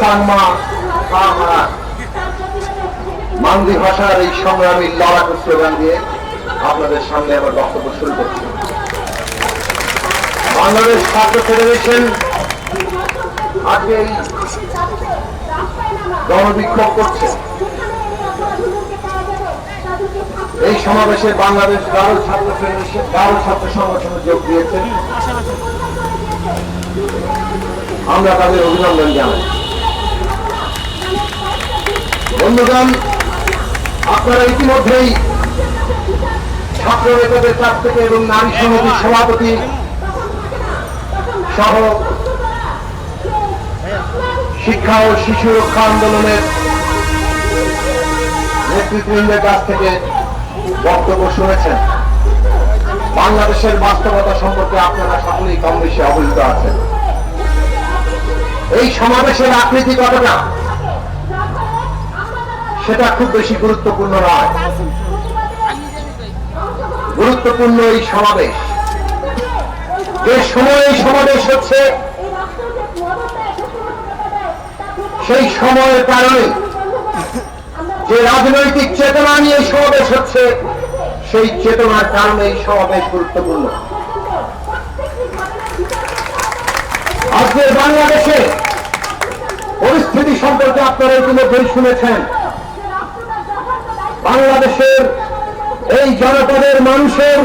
সাংমা মান্দি ভাষার এই সংগ্রামী লড়াকু স্লোগান দিয়ে আপনাদের সামনে আমার বক্তব্য শুরু করছি। বাংলাদেশ ছাত্র ফেডারেশন আজকে এই গণবিক্ষোভ করছে। এই সমাবেশে বাংলাদেশ গারো ছাত্র ফেডারেশন গারো ছাত্র সংগঠনে যোগ দিয়েছেন। আমরা তাদের অভিনন্দন জানাই। বন্ধুগণ, আপনারা ইতিমধ্যেই ছাত্র নেতাদের কাছ থেকে এবং নারী সমিতির সভাপতি সহ শিক্ষা ও শিশু রক্ষা আন্দোলনের নেতৃবৃন্দের কাছ থেকে বক্তব্য শুনেছেন। বাংলাদেশের বাস্তবতা সম্পর্কে আপনারা সকলেই কম বেশি অবহিত আছেন। এই সমাবেশের আকৃতি কতটা সেটা খুব বেশি গুরুত্বপূর্ণ নয়। গুরুত্বপূর্ণ এই সমাবেশ, যে সময় এই সমাবেশ হচ্ছে সেই সময়ের কারণে যে রাজনৈতিক চেতনা নিয়ে সমাবেশ হচ্ছে সেই চেতনার কারণে এই সমাবেশ গুরুত্বপূর্ণ। আজকের বাংলাদেশে পরিস্থিতি সম্পর্কে আপনারা ইতিমধ্যেই শুনেছেন। বাংলাদেশের এই জনপদের মানুষের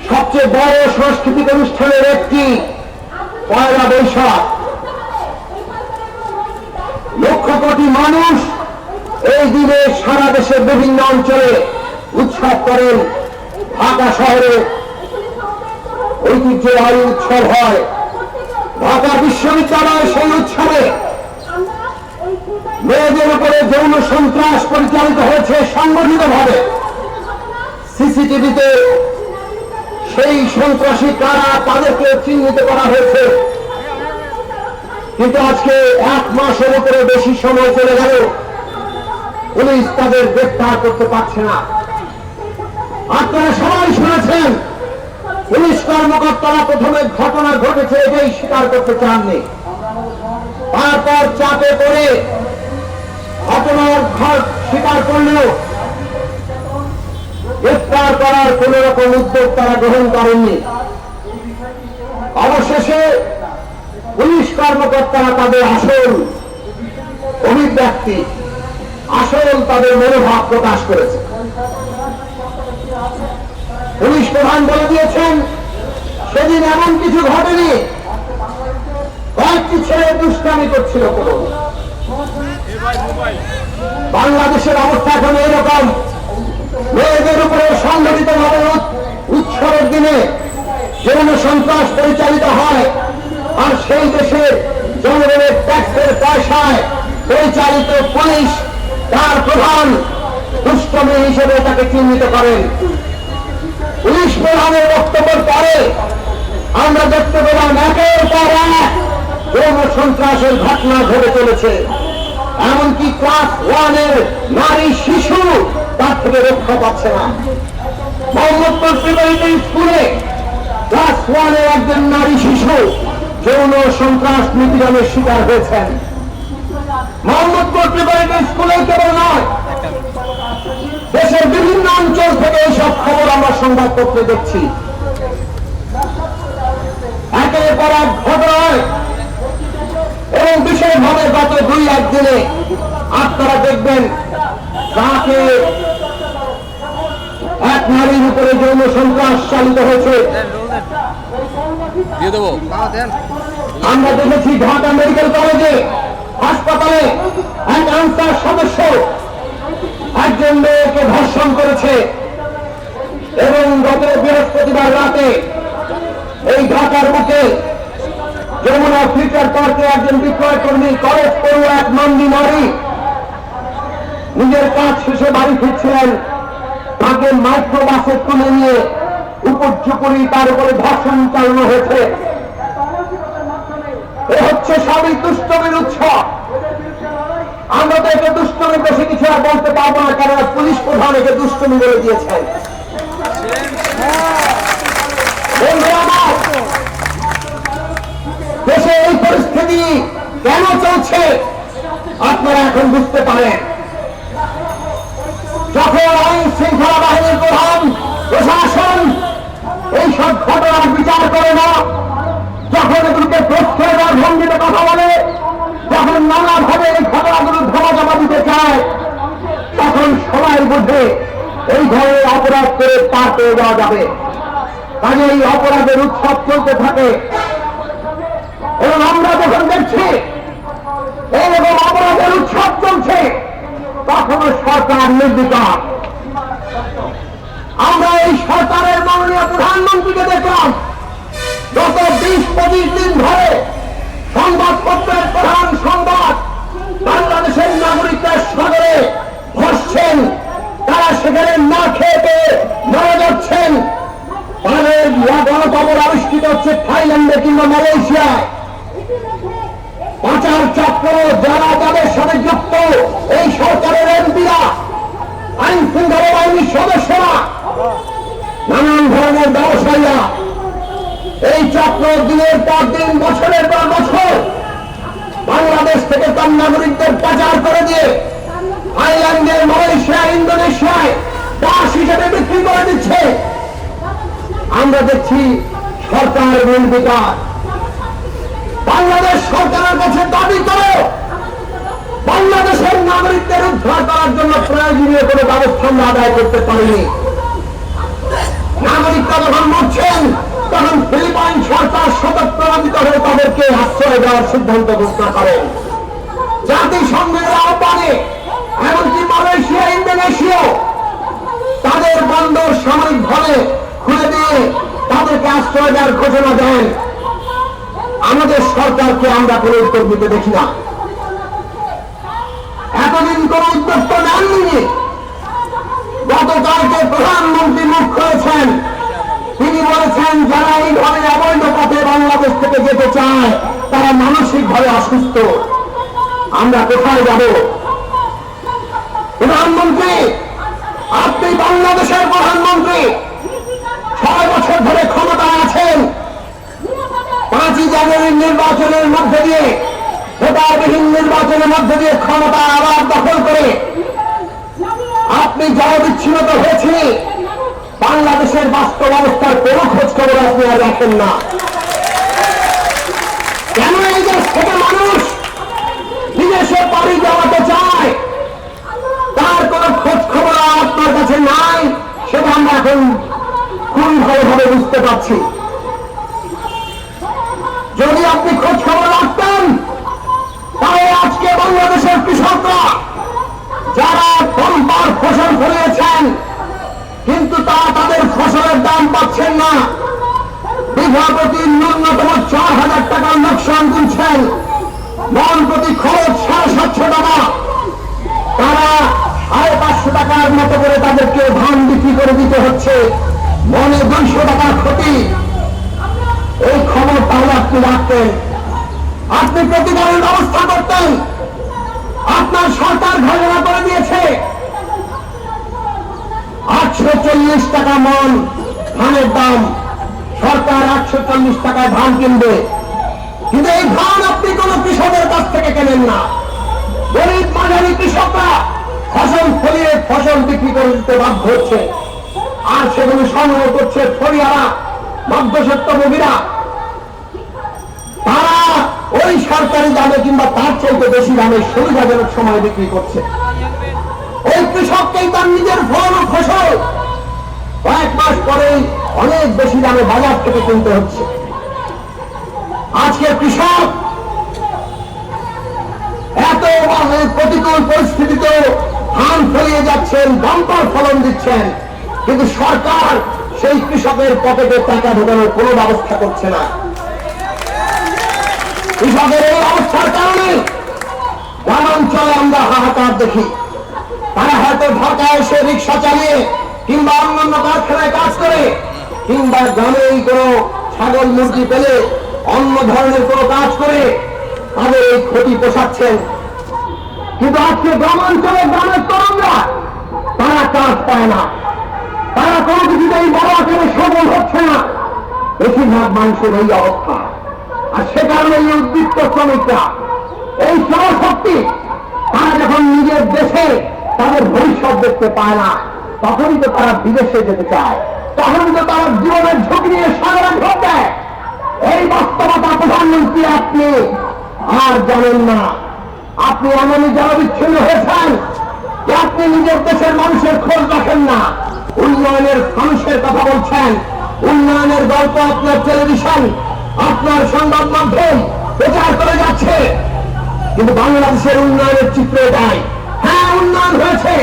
সবচেয়ে বড় সাংস্কৃতিক অনুষ্ঠানের একটি পয়লা বৈশাখ। লক্ষ কোটি মানুষ এই দিনে সারা দেশের বিভিন্ন অঞ্চলে উৎসব করেন। ঢাকা শহরে ঐতিহ্যবাহী উৎসব হয়। ঢাকা বিশ্ববিদ্যালয়ে সেই উৎসবে মেয়েদের উপরে যৌন সন্ত্রাস পরিচালিত হয়েছে সংগঠিতভাবে। সিসিটিভিতে সেই সন্ত্রাসী কারা তাদেরকে চিহ্নিত করা হয়েছে। কিন্তু আজকে 1 মাসের উপরে বেশি সময় চলে গেল, পুলিশ তাদের গ্রেফতার করতে পারছে না। আপনারা সবাই শুনেছেন, পুলিশ কর্মকর্তারা প্রথমে ঘটনা ঘটেছে এটাই স্বীকার করতে চাননি। তারপর চাপে পড়ে ঘটনার স্বীকার করলেও গ্রেফতার করার কোন রকম উদ্যোগ তারা গ্রহণ করেননি। অবশেষে পুলিশ কর্মকর্তারা তাদের আসল অভিব্যক্তি, আসল তাদের মনোভাব প্রকাশ করেছে। পুলিশ প্রধান বলে দিয়েছেন সেদিন এমন কিছু ঘটেনি, কয়েকটি ছেলে দুষ্টামি করছিল। বাংলাদেশের অবস্থা এখন এরকম, মেয়েদের উপরে সংগঠিতভাবে উৎসবের দিনে যৌন সন্ত্রাস পরিচালিত হয়, আর সেই দেশের জনগণের ট্যাক্সের পয়সায় পরিচালিত পুলিশ তার প্রধান দুষ্টমি হিসেবে তাকে চিহ্নিত করেন। পুলিশ প্রধানের বক্তব্যের পরে আমরা দেখতে পেলাম একের পর এক যৌন সন্ত্রাসের ঘটনা ঘটে চলেছে। এমনকি ক্লাস 1-এর নারী শিশু তার থেকে রক্ষা পাচ্ছে না। মোহাম্মদপুর প্রিপারেটরি স্কুলে ক্লাস 1-এর একজন নারী শিশু যৌন সন্ত্রাস নিপীড়নের শিকার হয়েছেন। মোহাম্মদপুর প্রিপারেটরি স্কুলে কেবল নয়, দেশের বিভিন্ন অঞ্চল থেকে এইসব খবর আমরা সংবাদপত্রে দেখছি। একের পর এক ঘটনায় এবং বিশেষভাবে গত 2-1 দিনে আপনারা দেখবেন তাকে এক নারীর উপরে যৌন সন্ত্রাস চালিত হয়েছে। আমরা দেখেছি ঢাকা মেডিকেল কলেজে হাসপাতালে এক আনসার সদস্য একজন মেয়েকে ধর্ষণ করেছে এবং গত বৃহস্পতিবার রাতে এই ঢাকার বুকে যমুনা ফিউচার পার্কে একজন বিক্রয় কর্মী কলেজ পড়ুয়া এক মান্দি নারী নিজের কাজ শেষে বাড়ি ফিরছিলেন, তাকে মাইক্রোবাসে তুলে নিয়ে উপর্যুপুরি তার উপরে ধর্ষণ চালানো হয়েছে। এ হচ্ছে সবই দুষ্টমির উৎসব। আমরা তো একে দুষ্টমি বেশি কিছু আর বলতে পারবো না, কারণ পুলিশ প্রধান একে দুষ্টমি বলে দিয়েছেন। দেশে এই পরিস্থিতি কেন চলছে আপনারা এখন বুঝতে পারেন। যখন আইন শৃঙ্খলা বাহিনীর প্রধান প্রশাসন এইসব ঘটনার বিচার করে না, যখন এগুলোকে প্রশ্রয় দেওয়ার ভঙ্গিতে কথা বলে, যখন নানাভাবে এই ঘটনাগুলো ধামাচাপা দিতে চায়, তখন সবাই বুঝে এই ধরনের অপরাধ করে পার পেয়ে দেওয়া যাবে। কাজে এই অপরাধের উৎসব চলতে থাকে এবং আমরা যখন দেখছি এইরকম অপরাধের উৎসব চলছে, তখনও সরকার নির্বিকার। আমরা এই সরকারের মাননীয় প্রধানমন্ত্রীকে দেখলাম গত 20-25 দিন ধরে সংবাদপত্রের প্রধান সংবাদ বাংলাদেশের নাগরিকরা সাগরে ভাসছেন, তারা সেখানে না খেয়ে পেয়ে মারা যাচ্ছেন। তাদের গণকবর আবিষ্কৃত হচ্ছে থাইল্যান্ডে কিংবা মালয়েশিয়ায়। পাচার চক্র যারা যাদের সাথে যুক্ত, এই সরকারের এমপিরা, আইন শৃঙ্খলা বাহিনীর সদস্যরা, নানান ধরনের ব্যবসায়ীরা, এই চক্র দিনের পর দিন, বছরের পর বছর বাংলাদেশ থেকে তার নাগরিকদের পাচার করে দিয়ে থাইল্যান্ডের, মালয়েশিয়া, ইন্দোনেশিয়ায় দাস হিসেবে বিক্রি করে দিচ্ছে। আমরা দেখছি সরকার নির্বিকার। বাংলাদেশ সরকারের কাছে দাবি করো বাংলাদেশের নাগরিকদের উদ্ধার করার জন্য প্রয়োজনীয় কোনো ব্যবস্থা আমরা আদায় করতে পারিনি। নাগরিকরা যখন মরছেন, তখন ফিলিপাইন সরকার স্বতঃপ্রণোদিত হয়ে তাদেরকে আশ্রয় দেওয়ার সিদ্ধান্ত ঘোষণা করেন। জাতিসংঘের আহ্বানে এমনকি মালয়েশিয়া, ইন্দোনেশিয়া তাদের বন্দর সাময়িকভাবে খুলে দিয়ে তাদেরকে আশ্রয় দেওয়ার ঘোষণা দেন। আমাদের সরকারকে আমরা কোনো উদ্যোগ নিতে দেখি না। এতদিন কোন উদ্যোগ তো নেননি। গতকালকে প্রধানমন্ত্রী মুখ করেছেন, তিনি বলেছেন যারা এই ধরনের অবৈধ পথে বাংলাদেশ থেকে যেতে চায় তারা মানসিকভাবে অসুস্থ। আমরা কোথায় যাব? প্রধানমন্ত্রী, আপনি বাংলাদেশের প্রধানমন্ত্রী, 6 বছর ধরে ক্ষমতায় আছেন। 5ই জানুয়ারির নির্বাচনের মধ্যে দিয়ে, ভোটারবিহীন নির্বাচনের মধ্যে দিয়ে ক্ষমতা আবার দখল করে আপনি জনবিচ্ছিন্ন হয়েছে। বাংলাদেশের বাস্তব অবস্থার কোন খোঁজ খবর আপনি আর রাখেন না। কেন এই দেশ থেকে মানুষ বিদেশে পাড়ি জমাতে চায়, তার কোন খোঁজ খবর আপনার কাছে নাই, সেটা আমরা এখন খুব ভালোভাবে বুঝতে পারছি। যদি আপনি খোঁজ খবর রাখতেন, তাহলে আজকে বাংলাদেশের কৃষকরা যারা পরম্পর ফসল ফলিয়েছেন, কিন্তু তারা তাদের ফসলের দাম পাচ্ছেন না, বিঘা প্রতি ন্যূনতম 4,000 টাকার লোকসান গুনছেন, মন প্রতি খরচ 750 টাকা, তারা 550 টাকার মতো করে তাদেরকে ধান বিক্রি করে দিতে হচ্ছে, মনে 200 টাকার ক্ষতি। এই খবর তাহলে আপনি রাখতেন, আপনি প্রতিকারের ব্যবস্থা করতেন। আপনার সরকার ঘোষণা করে দিয়েছে 840 টাকা মন ধানের দাম, সরকার 840 টাকায় ধান কিনবে, কিন্তু এই ধান আপনি কোন কৃষকের কাছ থেকে কেনেন না। গরিব মাঝারি কৃষকরা ফসল ফলিয়ে ফসল বিক্রি করে দিতে বাধ্য হচ্ছে, আর সেগুলো সংগ্রহ করছে ফরিয়ারা, মধ্যস্বত্বভোগীরা। তারা ওই সরকারি দামে কিংবা তার চাইতে বেশি দামে সুবিধাজনক সময় বিক্রি করছে। ওই কৃষককেই তার নিজের ফল ও ফসল কয়েক মাস পরেই অনেক বেশি দামে বাজার থেকে কিনতে হচ্ছে। আজকে কৃষক এত প্রতিকূল পরিস্থিতিতে ধান ফলিয়ে যাচ্ছেন, বাম্পার ফলন দিচ্ছেন, কিন্তু সরকার সেই কৃষকের পকেটে টাকা ঢোকানোর কোনো ব্যবস্থা করছে না। কৃষকের এই অবস্থার কারণে গ্রামাঞ্চলে আমরা হাহাকার দেখি। তারা হয়তো ঢাকায় এসে রিক্সা চালিয়ে কিংবা অন্যান্য কারখানায় কাজ করে, কিংবা গ্রামেই কোনো ছাগল মুরগি পেলে অন্য ধরনের কোনো কাজ করে তাদের এই ক্ষতি পোষাচ্ছেন। কিন্তু আজকে গ্রামাঞ্চলে গ্রামের তরুণরা তারা কাজ পায় না, তারা কোনো কিছুতেই বড় আকারে সফল হচ্ছে না। বেশিরভাগ মানুষের এই অবস্থা, আর সে কারণে এই উদ্বৃত্ত শ্রমিকরা এই জনশক্তি তারা যখন নিজের দেশে তাদের ভবিষ্যৎ দেখতে পায় না, তখনই তো তারা বিদেশে যেতে চায়, তখনই তো তারা জীবনের ঝুঁকি নিয়ে সাগরে ঢোক দেয়। এই বাস্তবতা প্রধানমন্ত্রী আপনি আর জানেন না। আপনি এমনই জনবিচ্ছিন্ন হয়েছেন যে আপনি নিজের দেশের মানুষের খোঁজ রাখেন না। উন্নয়নের মানুষের কথা বলছেন, উন্নয়নের গল্প আপনার টেলিভিশন, আপনার সংবাদ মাধ্যম প্রচার করে যাচ্ছে, কিন্তু বাংলাদেশের উন্নয়নের চিত্র এটাই। হ্যাঁ, উন্নয়ন হয়েছে।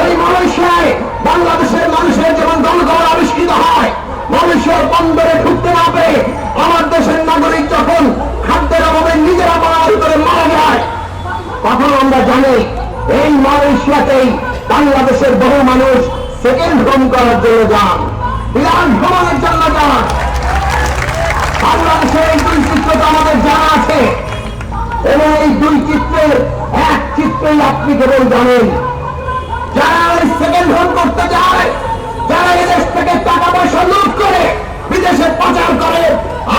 ওই মালয়েশিয়ায় বাংলাদেশের মানুষের যেমন জনগণ আবিষ্কৃত হয়, মালয়েশিয়ার বন্দরে ঢুকতে না পেরে আমার দেশের নাগরিক যখন খাদ্যের অভাবে নিজেরা মারামারি করে মারা যায়, তখন আমরা জানি এই মালয়েশিয়াতেই বাংলাদেশের বহু মানুষ সেকেন্ড হোম করার জন্য যান, বিরাট ভ্রমণের জন্য যান। বাংলাদেশের এই দুই চিত্র তো আমাদের জানা আছে, এবং এই দুই চিত্রের এক চিত্রেই আপনি কেবল জানেন। যারা এই সেকেন্ড হোম করতে যায়, যারা এদেশ থেকে টাকা পয়সা লুট করে বিদেশে পাচার করে,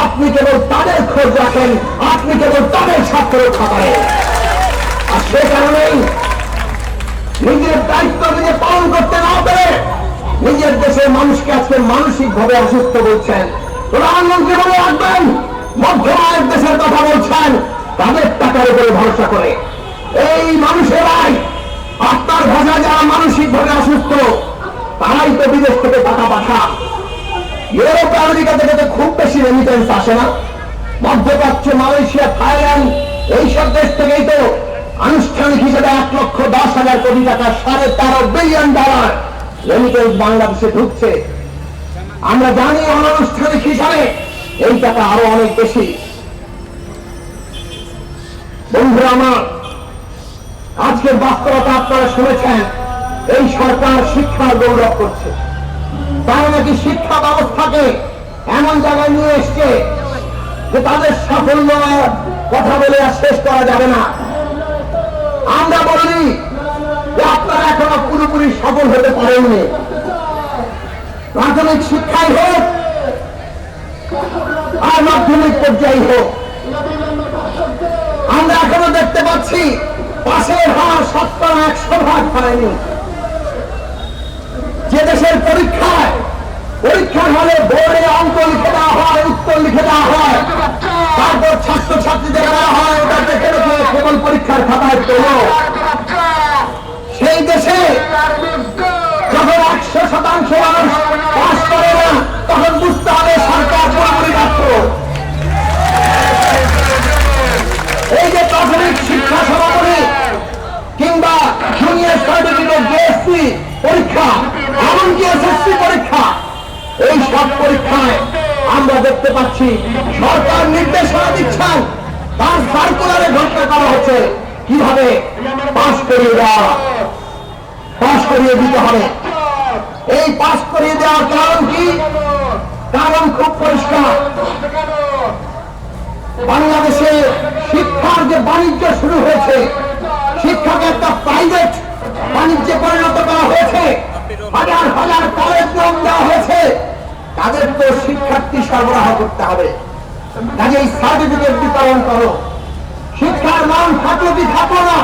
আপনি কেবল তাদের খোঁজ রাখেন, আপনি কেবল তাদের স্বার্থ রক্ষা করেন। আর সে কারণেই নিজের দায়িত্ব নিজে পালন করতে না পেরে নিজের দেশের মানুষকে আজকে মানসিক ভাবে অসুস্থ বলছেন। প্রধানমন্ত্রী বলে রাখবেন, মধ্যমায়ের দেশের কথা বলছেন, তাদের টাকার উপরে ভরসা করে এই মানুষেরাই, আপনার ভাষা যারা মানসিক ভাবে অসুস্থ, তারাই তো বিদেশ থেকে টাকা পাঠান। ইউরোপ আমেরিকা থেকে তো খুব বেশি রেমিটেন্স আসে না। মধ্যপ্রাচ্য, মালয়েশিয়া, থাইল্যান্ড এইসব দেশ থেকেই তো আনুষ্ঠানিক হিসেবে 1,10,000 কোটি টাকা, $13.5 বিলিয়ন রেমিটেন্স বাংলাদেশে ঢুকছে। আমরা জানি অনানুষ্ঠানিক হিসাবে এই টাকা আরো অনেক বেশি। বন্ধুরা আমার, আজকের বাস্তবতা আপনারা শুনেছেন, এই সরকার শিক্ষার গৌরব করছে। তারা নাকি শিক্ষা ব্যবস্থাকে এমন জায়গায় নিয়ে এসছে যে তাদের সাফল্য কথা বলে আর শেষ করা যাবে না। আমরা বলি যে আপনারা এখনো পুরোপুরি সফল হতে পারেননি। প্রাথমিক শিক্ষাই হোক আর মাধ্যমিক পর্যায়ে হোক, আমরা এখনো দেখতে পাচ্ছি পাশের হার 70-100% হয়নি। যে দেশের পরীক্ষার হলে বোর্ডে অঙ্ক লিখে দেওয়া হয়, উত্তর লিখে দেওয়া হয়, তারপর ছাত্রছাত্রীদের দেওয়া হয় ওটা দেখে রেখে কেবল পরীক্ষার খাতায় তোলো, সেই দেশে যখন 100% মানুষ পাস করে না, তখন বুঝতে হবে সরকার পুরোপুরি ব্যর্থ। এই যে প্রাথমিক শিক্ষা সমাপনী কিংবা জুনিয়র সার্টিফিকেট জিএসসি পরীক্ষা, এমনকি এসএসসি পরীক্ষা, এই সব পরীক্ষায় আমরা দেখতে পাচ্ছি সরকার নির্দেশনা দিচ্ছেন, তার সার্কুলারে ঘোষণা করা হচ্ছে কিভাবে পাস করিয়ে দিতে হবে। এই পাস করিয়ে দেওয়ার কারণ কি? কারণ খুব পরিষ্কার। বাংলাদেশে শিক্ষার যে বাণিজ্য শুরু হয়েছে, শিক্ষাকে একটা প্রাইভেট বাণিজ্যে পরিণত করা হয়েছে, হাজার হাজার কলেজ নাম দেওয়া হয়েছে। তাদের তো শিক্ষার্থী সরবরাহ করতে হবে, কাজেই সার্টিফিকেট বিতরণ করো। শিক্ষার মান থাকলো কি থাকলো না,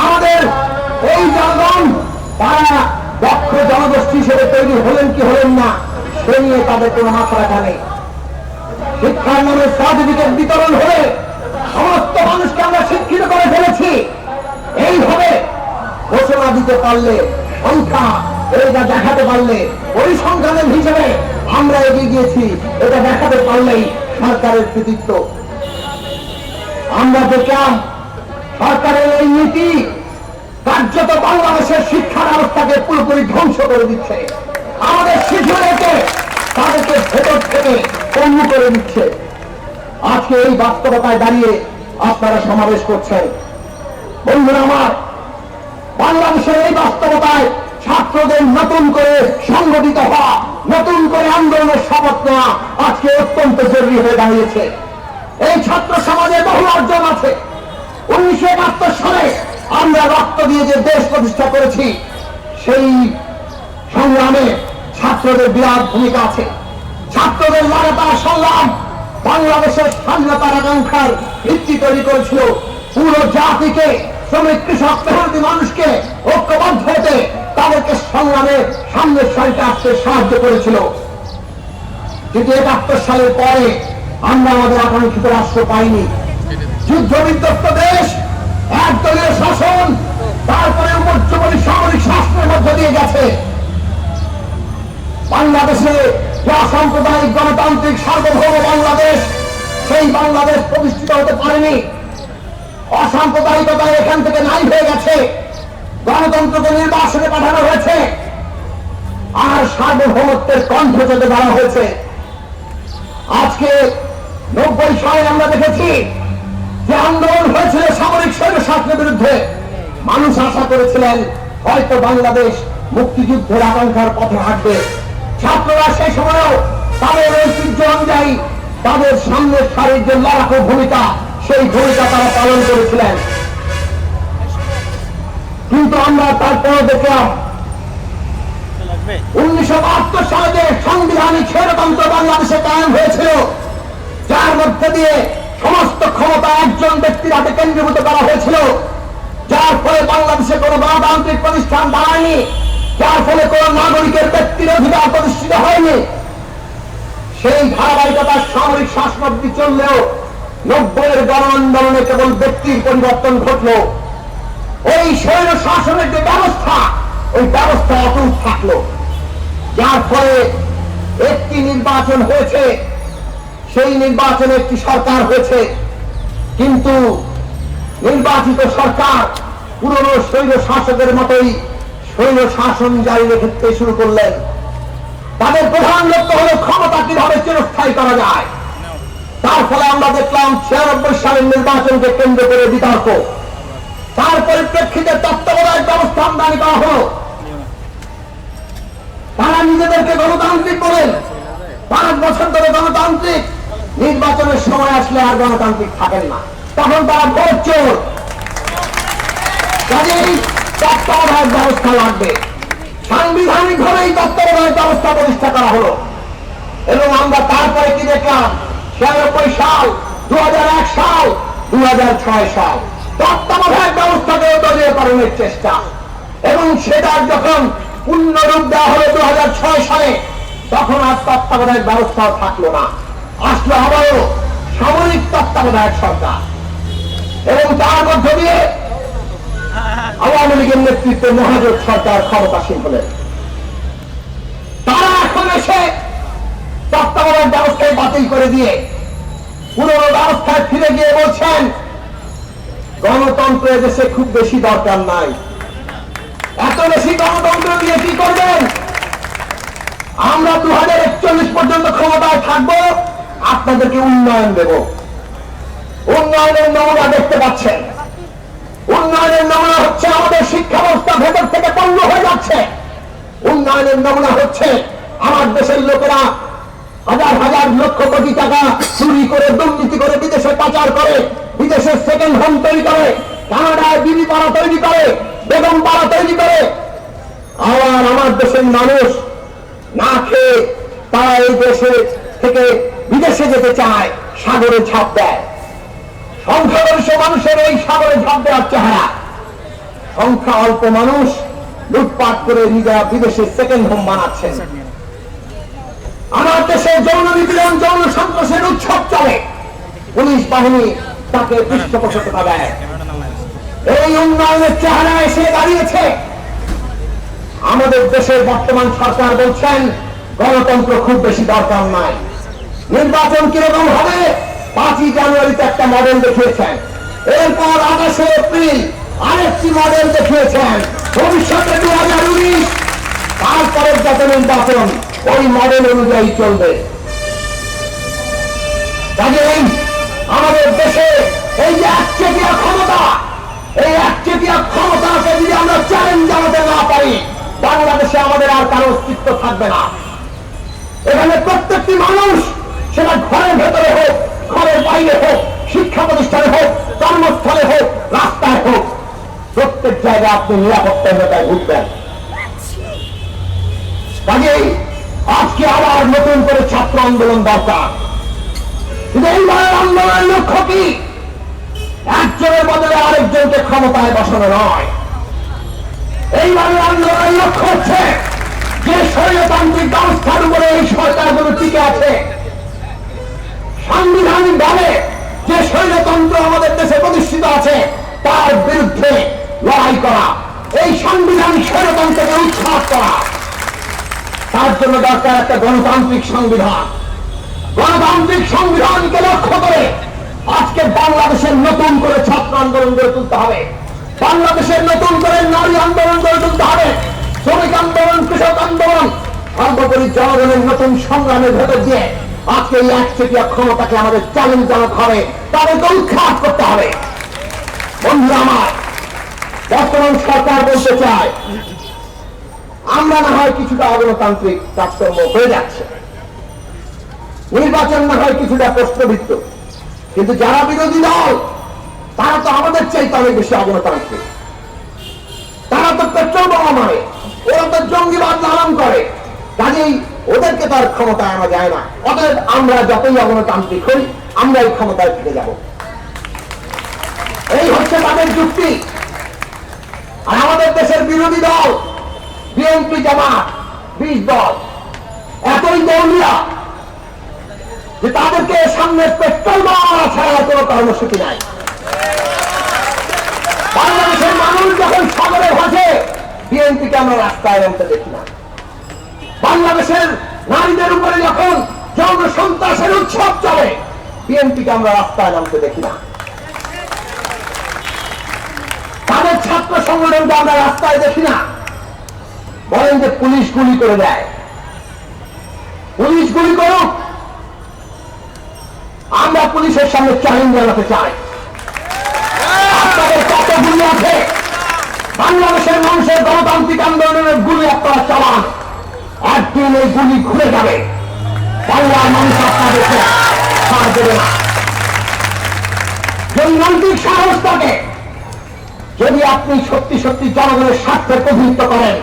আমাদের এই জনগণ তারা দক্ষ জনগোষ্ঠী হিসেবে তৈরি হলেন কি হলেন না, সে নিয়ে তাদের কোনো মাথা রাখা নেই। শিক্ষার নামে সার্টিফিকেট বিতরণ হলে সমস্ত মানুষকে আমরা শিক্ষিত করে ফেলেছি, এইভাবে ঘোষণা দিতে পারলে, সংখ্যা এটা দেখাতে পারলে, পরিসংখ্যানের হিসেবে আমরা এগিয়ে গিয়েছি, এটা দেখাতে পারলেই সরকারের কৃতিত্ব। আমরা দেখলাম সরকারের এই নীতি কার্যত বাংলাদেশের শিক্ষা ব্যবস্থাকে পুরোপুরি ধ্বংস করে দিচ্ছে। আমাদের শিশুদেরকে তাদেরকে ভেতর থেকে পঙ্গু করে দিচ্ছে। আজকে এই বাস্তবতায় দাঁড়িয়ে আপনারা সমাবেশ করছেন। বন্ধুরা আমার, বাংলাদেশের এই বাস্তবতায় ছাত্রদের নতুন করে সংগঠিত হওয়া, নতুন করে আন্দোলনের শপথ নেওয়া আজকে অত্যন্ত জরুরি হয়ে দাঁড়িয়েছে। এই ছাত্র সমাজের বহু অর্জন আছে। 1971 সালে আমরা রক্ত দিয়ে যে দেশ প্রতিষ্ঠা করেছি, সেই সংগ্রামে ছাত্রদের বিরাট ভূমিকা আছে। ছাত্রদের লাগাতার সংগ্রাম বাংলাদেশের স্বাধীনতার আকাঙ্ক্ষার ভিত্তি তৈরি করেছিল। পুরো জাতিকে, শ্রমিক কৃষক মেহনতি মানুষকে ঐক্যবদ্ধ হতে, তাদেরকে সংগ্রামে সামনের সারিতে আসতে সাহায্য করেছিল। কিন্তু ৭১ সালের পরে আমরা আমাদের আকাঙ্ক্ষিত রাষ্ট্র পাইনি। যুদ্ধ বিধ্বস্ত দেশ, একদলীয় শাসন, তারপরে উপর্যুপরি সামরিক শাসনের মধ্য দিয়ে গেছে। বাংলাদেশে যে অসাম্প্রদায়িক গণতান্ত্রিক সার্বভৌম বাংলাদেশ, সেই বাংলাদেশ প্রতিষ্ঠিত হতে পারেনি। অসাম্প্রদায়িকতা এখান থেকে নাই হয়ে গেছে। গণতন্ত্রকে নির্বাসনে পাঠানো হয়েছে, আর সার্বভৌমত্বের কণ্ঠ চেপে ধরা হয়েছে। আজকে ৯০ সালে আমরা দেখেছি যে আন্দোলন হয়েছিল সামরিক স্বৈরশাসনের বিরুদ্ধে। মানুষ আশা করেছিলেন হয়তো বাংলাদেশ মুক্তিযুদ্ধের আকাঙ্ক্ষার পথে হাঁটবে। ছাত্ররা সেই সময়ও তাদের ঐতিহ্য অনুযায়ী তাদের সামনের সারির যে লড়াকু ভূমিকা, সেই ভূমিকা তারা পালন করেছিলেন। কিন্তু আমরা তারপরে দেখলাম ১৯৭২ সালে যে সাংবিধানিক স্বৈরতন্ত্র বাংলাদেশে কায়েম হয়েছিল, যার মধ্যে দিয়ে সমস্ত ক্ষমতা একজন ব্যক্তির হাতে কেন্দ্রীভূত করা হয়েছিল, যার ফলে বাংলাদেশে কোন গণতান্ত্রিক প্রতিষ্ঠান দাঁড়ায়নি, যার ফলে কোন নাগরিকের ব্যক্তির অধিকার প্রতিষ্ঠিত হয়নি। সেই ধারাবাহিকতার সামরিক শাসন অবধি চললেও ৯০-এর গণ আন্দোলনে কেবল ব্যক্তির পরিবর্তন ঘটল। ওই স্বৈর শাসনের যে ব্যবস্থা, ওই ব্যবস্থা অটুট থাকলো, যার ফলে একটি নির্বাচন হয়েছে, সেই নির্বাচনে একটি সরকার হয়েছে। কিন্তু নির্বাচিত সরকার পুরনো স্বৈর শাসকের মতোই স্বৈর শাসন জারি রেখে শুরু করলেন। তাদের প্রধান লক্ষ্য হল ক্ষমতা কিভাবে চিরস্থায়ী করা যায়। তার ফলে আমরা দেখলাম ৯৬ সালের নির্বাচনকে কেন্দ্র করে বিতর্ক। তার পরিপ্রেক্ষিতে তত্ত্বাবধায়ক ব্যবস্থা আমদানি করা হল। তারা নিজেদেরকে গণতান্ত্রিক বলেন, ৫ বছর ধরে গণতান্ত্রিক, নির্বাচনের সময় আসলে আর গণতান্ত্রিক থাকেন না, তখন তারা ভোট চোর। কাজেই তত্ত্বাবধায়ক ব্যবস্থা লাগবে। সাংবিধানিক ভাবে এই তত্ত্বাবধায়ক ব্যবস্থা প্রতিষ্ঠা করা হলো। এবং আমরা তারপরে কি দেখলাম, ৯৬ সাল, ২০০১ সাল, ২০০৬ সাল তত্ত্বাবধায়ক ব্যবস্থাকে দলীয়করণের চেষ্টা, এবং সেটার যখন পূর্ণরূপ দেওয়া হলো ২০০৬ সালে, তখন আর তত্ত্বাবধায়ক ব্যবস্থাও থাকলো না, আসলো আবারও সামরিক তত্ত্বাবধায়ক সরকার। এবং তার মধ্য দিয়ে আওয়ামী লীগের নেতৃত্বে মহাজোট সরকার ক্ষমতাসীন হলেন। তারা এখন এসে তত্ত্বাবধায়ক ব্যবস্থায় বাতিল করে দিয়ে পুরনো ব্যবস্থায় ফিরে গিয়ে বলছেন গণতন্ত্র এদেশে খুব বেশি দরকার নাই, এত বেশি গণতন্ত্র দিয়ে কি করবেন, আমরা ২০৪১ পর্যন্ত ক্ষমতায় থাকবো, আপনাদেরকে উন্নয়ন দেব। উন্নয়নের নমুনা দেখতে পাচ্ছেন। উন্নয়নের নমুনা হচ্ছে আমাদের শিক্ষা ব্যবস্থা ভেতর থেকে পণ্য হয়ে যাচ্ছে। উন্নয়নের নমুনা হচ্ছে আমার দেশের লোকেরা হাজার হাজার লক্ষ কোটি টাকা চুরি করে, দুর্নীতি করে, বিদেশে পাচার করে, বিদেশের সেকেন্ড হোম তৈরি করে, কানাডায় বিবি পাড়া তৈরি করে, বেগম পাড়া তৈরি করে। আবার আমার দেশের মানুষ না খেয়ে তারা এই দেশে থেকে বিদেশে যেতে চায়, সাগরে ঝাঁপ দেয়। সংখ্যাগরিষ্ঠ মানুষের এই সাগরে ঝাঁপ দেওয়ার চেহারা, সংখ্যা অল্প মানুষ লুটপাট করে নিজেরা বিদেশে সেকেন্ড হোম বানাচ্ছেন। আমার দেশে যৌন নিপীড়ন, যৌন সন্ত্রাসের উৎসব চলে, পুলিশ বাহিনী তাকে পৃষ্ঠপোষকতা দেয়। এই উন্নয়নের চেহারা এসে দাঁড়িয়েছে। আমাদের দেশের বর্তমান সরকার বলছেন গণতন্ত্র খুব বেশি দরকার নাই। নির্বাচন কিরকম হবে, ৫ই জানুয়ারিতে একটা মডেল দেখিয়েছেন, এরপর ২৮শে এপ্রিল আরেকটি মডেল দেখিয়েছেন, ভবিষ্যতে ২০১৯, তারপরের যত নির্বাচন ওই মডেল অনুযায়ী চলবে। কাজেই আমাদের দেশে এই যে একচেটিয়া ক্ষমতা, এই একচেটিয়া ক্ষমতাকে যদি আমরা চ্যালেঞ্জ জানাতে না পারি, বাংলাদেশে আমাদের আর কারো অস্তিত্ব থাকবে না। এখানে প্রত্যেকটি মানুষ, সেটা ঘরের ভেতরে হোক, ঘরের বাইরে হোক, শিক্ষা প্রতিষ্ঠানে হোক, কর্মস্থলে হোক, রাস্তায় হোক, প্রত্যেক জায়গায় আপনি নিরাপত্তাহীনতায় ভুগবেন। কাজেই আজকে আবার নতুন করে ছাত্র আন্দোলন দরকার। কিন্তু এইবার আন্দোলনের লক্ষ্য কি? একজনের বদলে আরেকজনকে ক্ষমতায় বসানো নয়। এইভাবে আন্দোলনের লক্ষ্য হচ্ছে যে স্বৈরতান্ত্রিক ব্যবস্থার উপরে এই সরকারগুলো টিকে আছে, সাংবিধানিক ভাবে যে স্বৈরতন্ত্র আমাদের দেশে প্রতিষ্ঠিত আছে তার বিরুদ্ধে লড়াই করা, এই সাংবিধানিক স্বৈরতন্ত্রকে উৎখাত করা। তার জন্য দরকার একটা গণতান্ত্রিক সংবিধান। গণতান্ত্রিক সংবিধানকে লক্ষ্য করে আজকে বাংলাদেশের নতুন করে ছাত্র আন্দোলন গড়ে তুলতে হবে, বাংলাদেশের নতুন করে নারী আন্দোলন গড়ে তুলতে হবে, শ্রমিক আন্দোলন, কৃষক আন্দোলন, সর্বোপরি জনগণের নতুন সংগ্রামের ভেতর দিয়ে আজকে এই একচেটিয়া ক্ষমতাকে আমাদের চ্যালেঞ্জ জানাতে হবে, তাদেরকে উৎখাত করতে হবে। বন্ধুরা আমার, বর্তমান সরকার বলতে চায় আমরা না হয় কিছুটা অগণতান্ত্রিক কাজকর্ম হয়ে যাচ্ছে, নির্বাচন না হয় কিছুটা প্রশ্নবিদ্ধ, কিন্তু যারা বিরোধী দল তারা তো আমাদের চাইতে অনেক বেশি অগণতান্ত্রিক। তারা তো পেট্রোল বোমা মারে, ওরা তো জঙ্গিবাদ লালন করে, কাজেই ওদেরকে তার ক্ষমতায় আনা যায় না। অতএব আমরা যতই অগণতান্ত্রিক হই আমরা এই ক্ষমতায় ফিরে যাব, এই হচ্ছে তাদের যুক্তি। আর আমাদের দেশের বিরোধী দল বিএনপি, জামাত, 20 দল এতই দলীয় যে তাদেরকে সামনে পেট্রোল বোমা ছাড়া কোনো কর্মসূচি নাই। বাংলাদেশের মানুষ যখন সাগরে ভাসে বিএনপিকে আমরা রাস্তায় নামতে দেখি না। বাংলাদেশের নারীদের উপরে যখন যৌন সন্ত্রাসের উৎসব চলে বিএনপিকে আমরা রাস্তায় নামতে দেখি না। তাদের ছাত্র সংগঠনকে আমরা রাস্তায় দেখি না। বলেন যে পুলিশ গুলি করে দেয়, পুলিশ গুলি করুক, আমরা পুলিশের সামনে চ্যালেঞ্জ জানাতে চাই আপনাদের কত গুলি আছে? বাংলাদেশের মানুষের গণতান্ত্রিক আন্দোলনের গুলি আপনারা চালান, একদিন এই গুলি ঘুরে যাবে, বাংলার মানুষ আপনাদেরকে ছাড় দেবে না। যদি নৈতিক সাহস থাকে, যদি আপনি সত্যি সত্যি জনগণের স্বার্থের প্রতিনিধিত্ব করেন,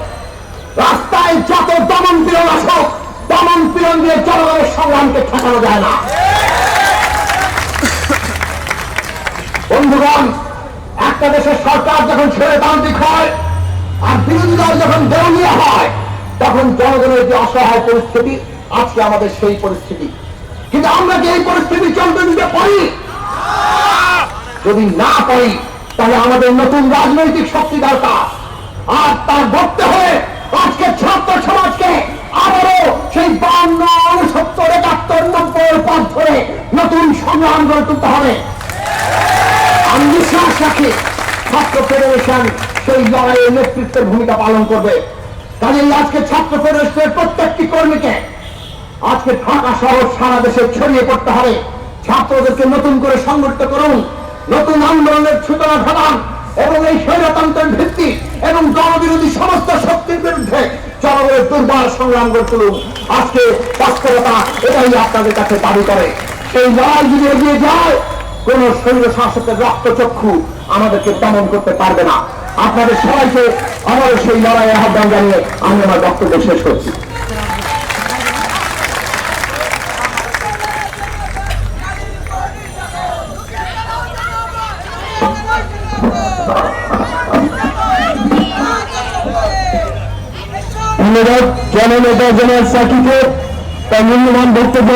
রাস্তায় যত দমন পীড়ন আসুক, দমন পীড়ন দিয়ে জনগণের সংগ্রামকে ঠেকানো যায় না। বন্ধুগণ, একটা দেশের সরকার যখন স্বৈরতান্ত্রিক হয় আর বিরোধী দল যখন দেউলিয়া হয় তখন জনগণের যে অসহায় পরিস্থিতি, আজকে আমাদের সেই পরিস্থিতি। কিন্তু আমরা কি এই পরিস্থিতি চলতে দিতে পারি? যদি না পারি তাহলে আমাদের নতুন রাজনৈতিক শক্তি দরকার। আর তার ধরতে হয়ে আজকে ছাত্র সমাজকে আবারও সেই 52, 69, 71, 90 পথ ধরে নতুন সংগ্রাম গড়ে তুলতে হবে। আমি বিশ্বাস রাখি ছাত্র ফেডারেশন সেই লড়াইয়ের নেতৃত্বের ভূমিকা পালন করবে। কাজেই আজকে ছাত্র ফেডারেশনের প্রত্যেকটি কর্মীকে আজকে ঢাকা শহর সারা দেশে ছড়িয়ে পড়তে হবে। ছাত্রদেরকে নতুন করে সংগঠিত করুন, নতুন আন্দোলনের সূচনা ঘটান এবং এই স্বৈরতন্ত্রের ভিত্তি এবং জনবিরোধী সমস্ত শক্তির বিরুদ্ধে জনগণের দুর্বার সংগ্রাম গড়ে তুলুন। আজকে বাস্তবতা এটাই আপনাদের কাছে দাবি করে। সেই লড়াই যদি এগিয়ে যায়, কোন শৈল শাসকের রক্তচক্ষু আমাদেরকে দমন করতে পারবে না। আপনাদের সবাইকে আমার সেই লড়াইয়ে আহ্বান জানিয়ে আমি আমার বক্তব্য শেষ করছি। ধন্যবাদ জননেতা জেনারেল সাকিবকে তার মূল্যবান বক্তব্য